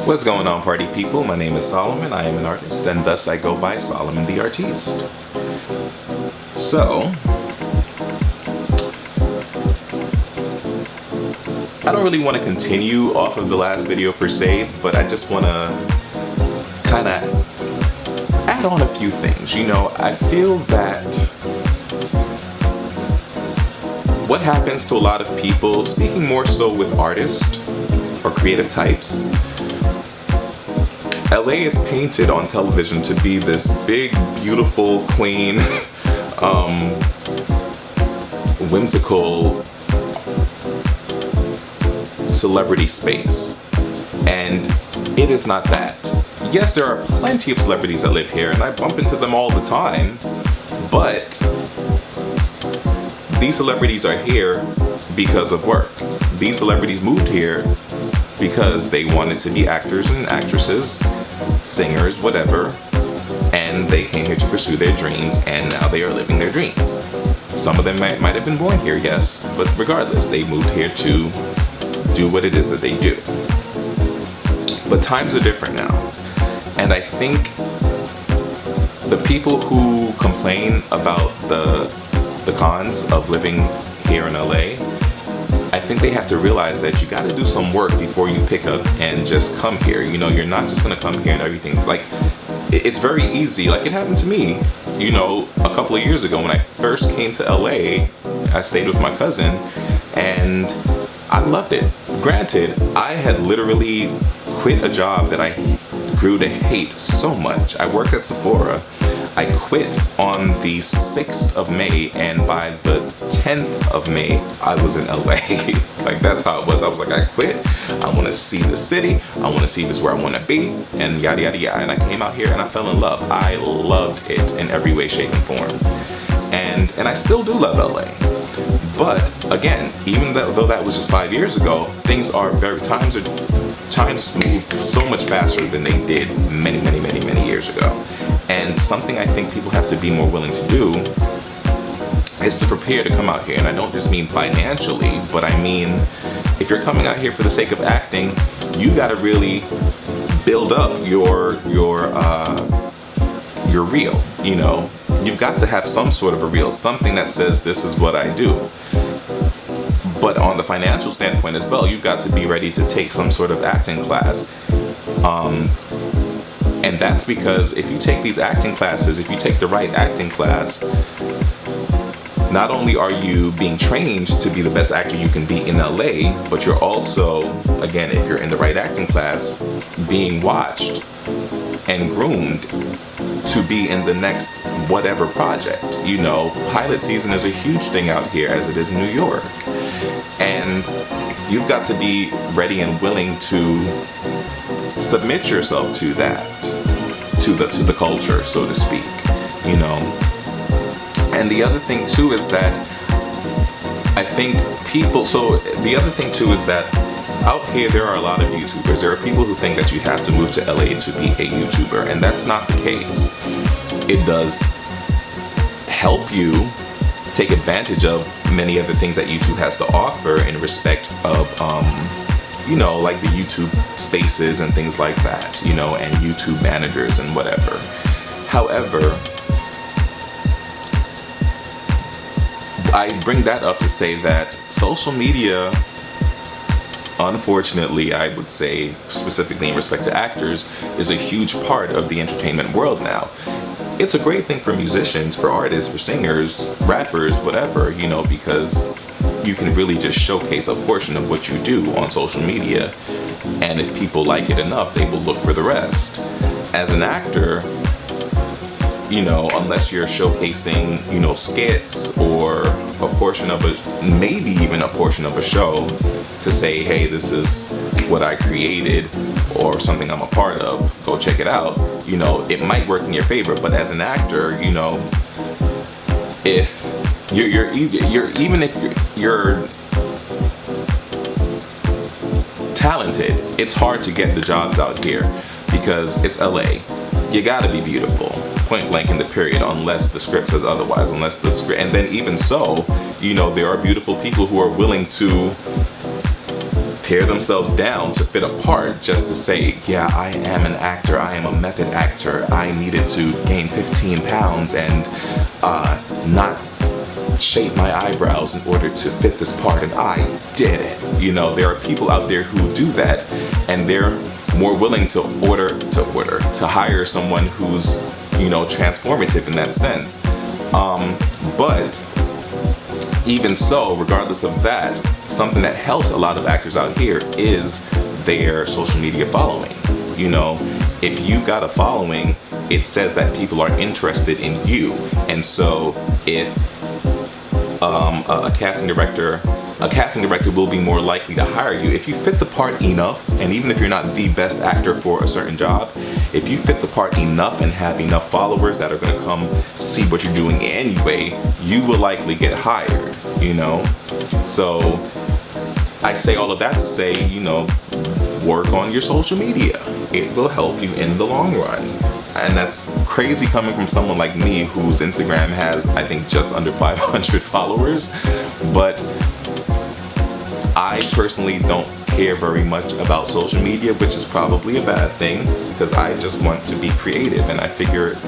What's going on, party people? My name is Solomon. I am an artist, and thus I go by Solomon the Artiste. So, I don't really want to continue off of the last video per se, but I just want to kind of add on a few things. You know, I feel that what happens to a lot of people, speaking more so with artists or creative types, LA is painted on television to be this big, beautiful, clean, whimsical celebrity space. And it is not that. Yes, there are plenty of celebrities that live here, and I bump into them all the time, but these celebrities are here because of work. These celebrities moved here because they wanted to be actors and actresses, singers, whatever, and they came here to pursue their dreams, and now they are living their dreams. Some of them might have been born here, yes, but regardless, they moved here to do what it is that they do. But times are different now, and I think the people who complain about the cons of living here in LA, I think they have to realize that you got to do some work before you pick up and just come here. You know, you're not just going to come here and everything's like, it's very easy. Like it happened to me, you know, a couple of years ago when I first came to LA. I stayed with my cousin and I loved it. Granted, I had literally quit a job that I grew to hate so much. I worked at Sephora. I quit on the 6th of May, and by the 10th of May, I was in LA. Like, that's how it was. I was like, I quit. I want to see the city. I want to see if it's where I want to be, and yada, yada, yada. And I came out here and I fell in love. I loved it in every way, shape, and form. And I still do love LA. But again, even though that was just 5 years ago, times move so much faster than they did many years ago. And something I think people have to be more willing to do is to prepare to come out here. And I don't just mean financially, but I mean, if you're coming out here for the sake of acting, you got to really build up your reel. You know, you've got to have some sort of a reel, something that says this is what I do. But on the financial standpoint as well, you've got to be ready to take some sort of acting class. And that's because if you take these acting classes, if you take the right acting class, not only are you being trained to be the best actor you can be in LA, but you're also, again, if you're in the right acting class, being watched and groomed to be in the next whatever project. You know, pilot season is a huge thing out here as it is in New York. And you've got to be ready and willing to submit yourself to that, to the culture, so to speak, you know. And the other thing too is that I think the other thing too is that out here there are a lot of YouTubers. There are people who think that you have to move to LA to be a YouTuber, and that's not the case. It does help you take advantage of many of the things that YouTube has to offer in respect of you know, like the YouTube spaces and things like that, you know, and YouTube managers and whatever. However, I bring that up to say that social media, unfortunately, I would say, specifically in respect to actors, is a huge part of the entertainment world now. It's a great thing for musicians, for artists, for singers, rappers, whatever, you know, because you can really just showcase a portion of what you do on social media, and if people like it enough, they will look for the rest. As an actor, you know, unless you're showcasing, you know, skits or a portion of maybe even a portion of a show to say, hey, this is what I created or something I'm a part of, go check it out, you know, it might work in your favor. But as an actor, you know, if even if you're talented, it's hard to get the jobs out here because it's LA. You gotta be beautiful, point blank in the period, unless the script says otherwise, and then even so, you know, there are beautiful people who are willing to tear themselves down to fit a part just to say, yeah, I am an actor, I am a method actor, I needed to gain 15 pounds and not shape my eyebrows in order to fit this part, and I did it. You know, there are people out there who do that, and they're more willing to hire someone who's, you know, transformative in that sense. But even so, regardless of that, something that helps a lot of actors out here is their social media following. You know, if you've got a following, it says that people are interested in you. And so if a casting director will be more likely to hire you if you fit the part enough. And even if you're not the best actor for a certain job, if you fit the part enough and have enough followers that are going to come see what you're doing anyway, you will likely get hired, you know. So I say all of that to say, you know, work on your social media. It will help you in the long run. And that's crazy coming from someone like me whose Instagram has, I think, just under 500 followers. But I personally don't care very much about social media, which is probably a bad thing, because I just want to be creative, and I figure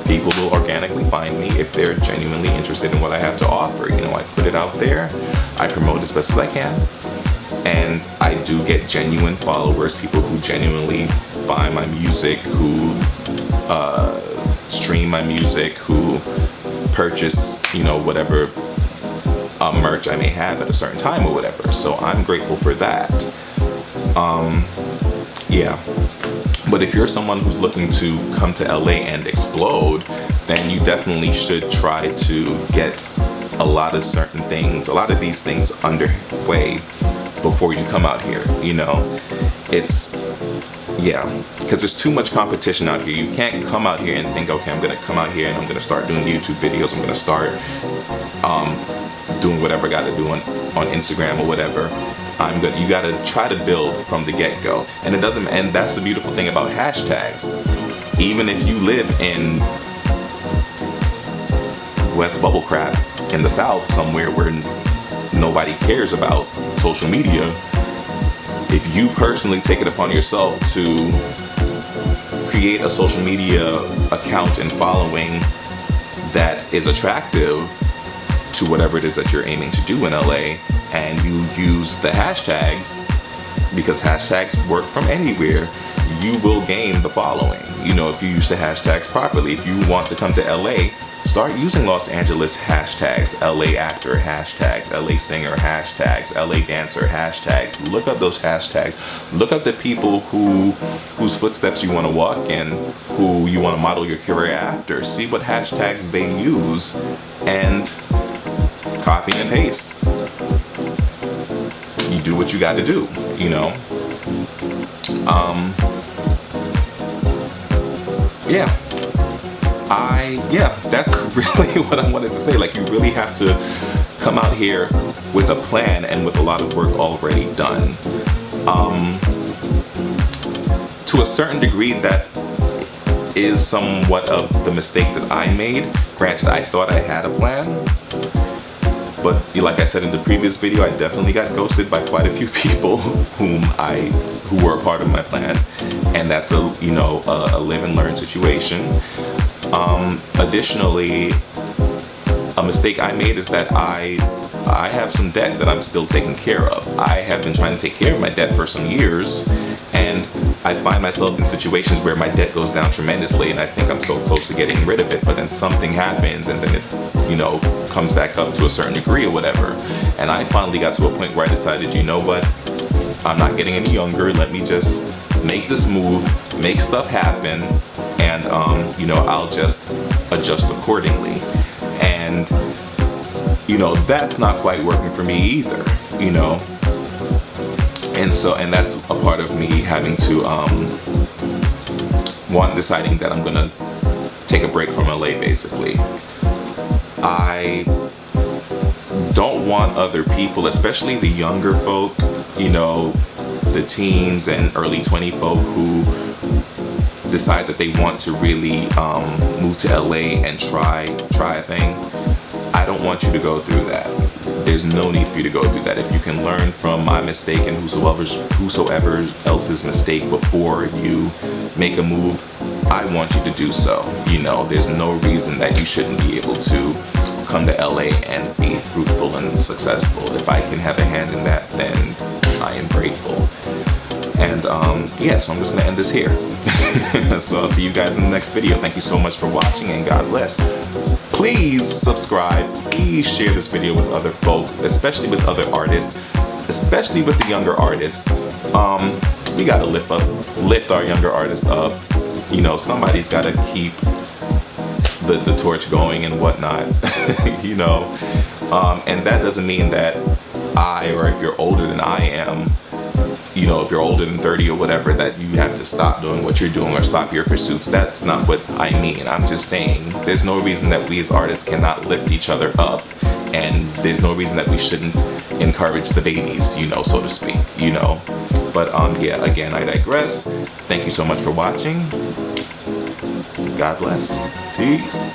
people will organically find me if they're genuinely interested in what I have to offer. You know, I put it out there, I promote as best as I can, and I do get genuine followers, people who genuinely buy my music, who stream my music, who purchase, you know, whatever merch I may have at a certain time or whatever. So I'm grateful for that. Yeah. But if you're someone who's looking to come to LA and explode, then you definitely should try to get a lot of these things underway before you come out here. You know, because there's too much competition out here. You can't come out here and think, okay, I'm gonna come out here and I'm gonna start doing YouTube videos, I'm gonna start doing whatever I gotta do on Instagram or whatever. You gotta try to build from the get-go. And that's the beautiful thing about hashtags. Even if you live in West Bubblecrap in the South somewhere where nobody cares about social media, if you personally take it upon yourself to create a social media account and following that is attractive to whatever it is that you're aiming to do in LA, and you use the hashtags, because hashtags work from anywhere, you will gain the following. You know, if you use the hashtags properly, if you want to come to LA, start using Los Angeles hashtags, LA actor hashtags, LA singer hashtags, LA dancer hashtags. Look up those hashtags. Look up the people whose footsteps you want to walk in, who you want to model your career after. See what hashtags they use and copy and paste. You do what you got to do, you know. That's really what I wanted to say. Like, you really have to come out here with a plan and with a lot of work already done. To a certain degree, that is somewhat of the mistake that I made. Granted, I thought I had a plan, but like I said in the previous video, I definitely got ghosted by quite a few people who were a part of my plan, and that's a live and learn situation. Additionally, a mistake I made is that I have some debt that I'm still taking care of. I have been trying to take care of my debt for some years, and I find myself in situations where my debt goes down tremendously, and I think I'm so close to getting rid of it, but then something happens, and then it, comes back up to a certain degree or whatever. And I finally got to a point where I decided, you know what, I'm not getting any younger, let me just make this move, make stuff happen, and I'll just adjust accordingly. And that's not quite working for me either, and that's a part of me having to deciding that I'm gonna take a break from LA. Basically, I don't want other people, especially the younger folk, the teens and early 20 folk who decide that they want to really move to LA and try a thing. I don't want you to go through that. there's no need for you to go do that. If you can learn from my mistake and whosoever else's mistake before you make a move, I want you to do so. You know, there's no reason that you shouldn't be able to come to LA and be fruitful and successful. If I can have a hand in that, then I am grateful. And yeah, so I'm just gonna end this here. So I'll see you guys in the next video. Thank you so much for watching, and God bless. Please subscribe. Please share this video with other folk, especially with other artists, especially with the younger artists. We gotta lift our younger artists up. You know, somebody's gotta keep the torch going and whatnot. You know, and that doesn't mean that or if you're older than I am, you know, if you're older than 30 or whatever, that you have to stop doing what you're doing or stop your pursuits. That's not what I mean. I'm just saying there's no reason that we as artists cannot lift each other up, and there's no reason that we shouldn't encourage the babies, you know, so to speak, you know. But yeah, again, I digress. Thank you so much for watching. God bless. Peace.